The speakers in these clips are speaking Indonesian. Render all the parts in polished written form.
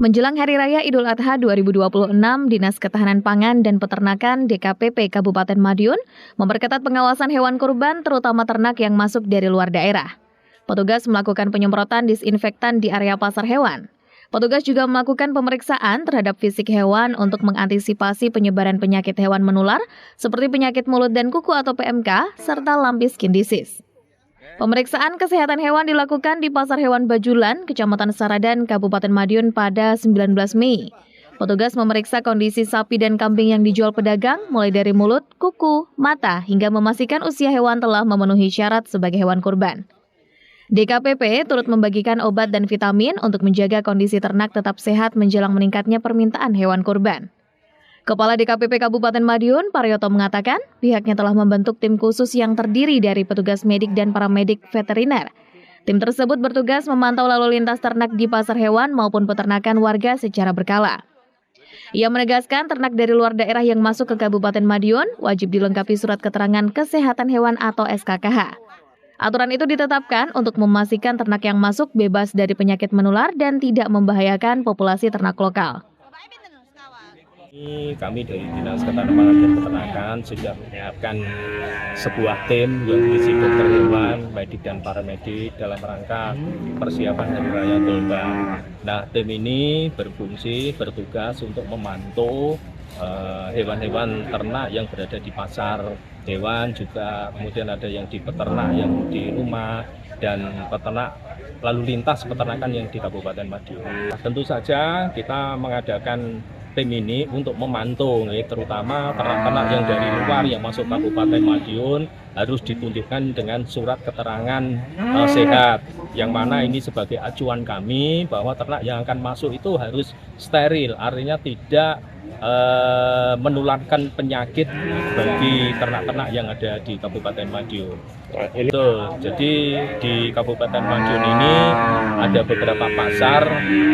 Menjelang Hari Raya Idul Adha 2026, Dinas Ketahanan Pangan dan Peternakan DKPP Kabupaten Madiun memperketat pengawasan hewan kurban terutama ternak yang masuk dari luar daerah. Petugas melakukan penyemprotan disinfektan di area pasar hewan. Petugas juga melakukan pemeriksaan terhadap fisik hewan untuk mengantisipasi penyebaran penyakit hewan menular seperti penyakit mulut dan kuku atau PMK serta lumpy skin disease. Pemeriksaan kesehatan hewan dilakukan di Pasar Hewan Bajulan, Kecamatan Saradan, Kabupaten Madiun pada 19 Mei. Petugas memeriksa kondisi sapi dan kambing yang dijual pedagang, mulai dari mulut, kuku, mata, hingga memastikan usia hewan telah memenuhi syarat sebagai hewan kurban. DKPP turut membagikan obat dan vitamin untuk menjaga kondisi ternak tetap sehat menjelang meningkatnya permintaan hewan kurban. Kepala DKPP Kabupaten Madiun, Paryoto mengatakan, pihaknya telah membentuk tim khusus yang terdiri dari petugas medik dan paramedik veteriner. Tim tersebut bertugas memantau lalu lintas ternak di pasar hewan maupun peternakan warga secara berkala. Ia menegaskan ternak dari luar daerah yang masuk ke Kabupaten Madiun wajib dilengkapi surat keterangan kesehatan hewan atau SKKH. Aturan itu ditetapkan untuk memastikan ternak yang masuk bebas dari penyakit menular dan tidak membahayakan populasi ternak lokal. Kami dari Dinas Ketahanan Pangan dan Peternakan sudah menyiapkan sebuah tim yang berisi dokter hewan, medik dan paramedik dalam rangka persiapan Hari Raya Dolba. Nah, tim ini bertugas untuk memantau hewan-hewan ternak yang berada di pasar hewan, juga kemudian ada yang di peternak yang di rumah, dan peternak lalu lintas peternakan yang di Kabupaten Madiun. Tentu saja kita mengadakan tim ini untuk memantau, terutama ternak-ternak yang dari luar yang masuk Kabupaten Madiun harus ditunjukkan dengan surat keterangan sehat, yang mana ini sebagai acuan kami bahwa ternak yang akan masuk itu harus steril, artinya tidak menularkan penyakit bagi ternak-ternak yang ada di Kabupaten Madiun. Jadi di Kabupaten Madiun ini ada beberapa pasar,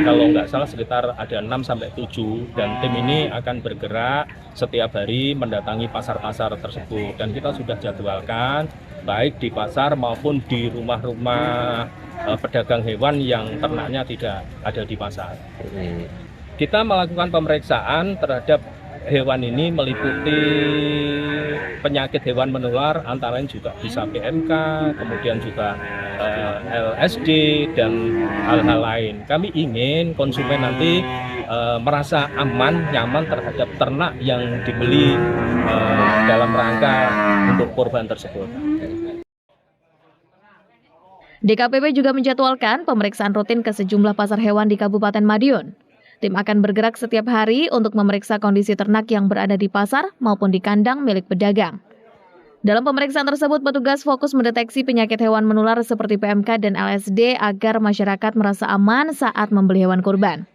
kalau nggak salah sekitar ada 6-7, dan tim ini akan bergerak setiap hari mendatangi pasar-pasar tersebut, dan kita sudah jadwalkan baik di pasar maupun di rumah-rumah pedagang hewan yang ternaknya tidak ada di pasar. Kita melakukan pemeriksaan terhadap hewan ini meliputi penyakit hewan menular, antara lain juga bisa PMK, kemudian juga LSD dan hal-hal lain. Kami ingin konsumen nanti merasa aman, nyaman terhadap ternak yang dibeli dalam rangka untuk kurban tersebut. DKPP juga menjadwalkan pemeriksaan rutin ke sejumlah pasar hewan di Kabupaten Madiun. Tim akan bergerak setiap hari untuk memeriksa kondisi ternak yang berada di pasar maupun di kandang milik pedagang. Dalam pemeriksaan tersebut, petugas fokus mendeteksi penyakit hewan menular seperti PMK dan LSD agar masyarakat merasa aman saat membeli hewan kurban.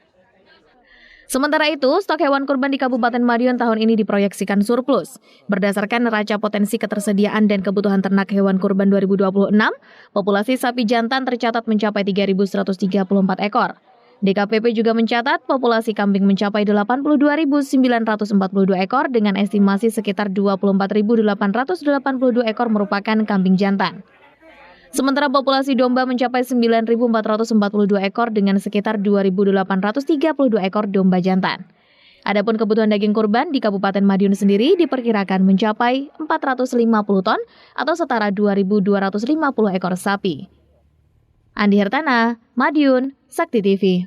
Sementara itu, stok hewan kurban di Kabupaten Madiun tahun ini diproyeksikan surplus. Berdasarkan neraca potensi ketersediaan dan kebutuhan ternak hewan kurban 2026, populasi sapi jantan tercatat mencapai 3.134 ekor. DKPP juga mencatat populasi kambing mencapai 82.942 ekor dengan estimasi sekitar 24.882 ekor merupakan kambing jantan. Sementara populasi domba mencapai 9.442 ekor dengan sekitar 2.832 ekor domba jantan. Adapun kebutuhan daging kurban di Kabupaten Madiun sendiri diperkirakan mencapai 450 ton atau setara 2.250 ekor sapi. Andi Hertana, Madiun, Sakti TV.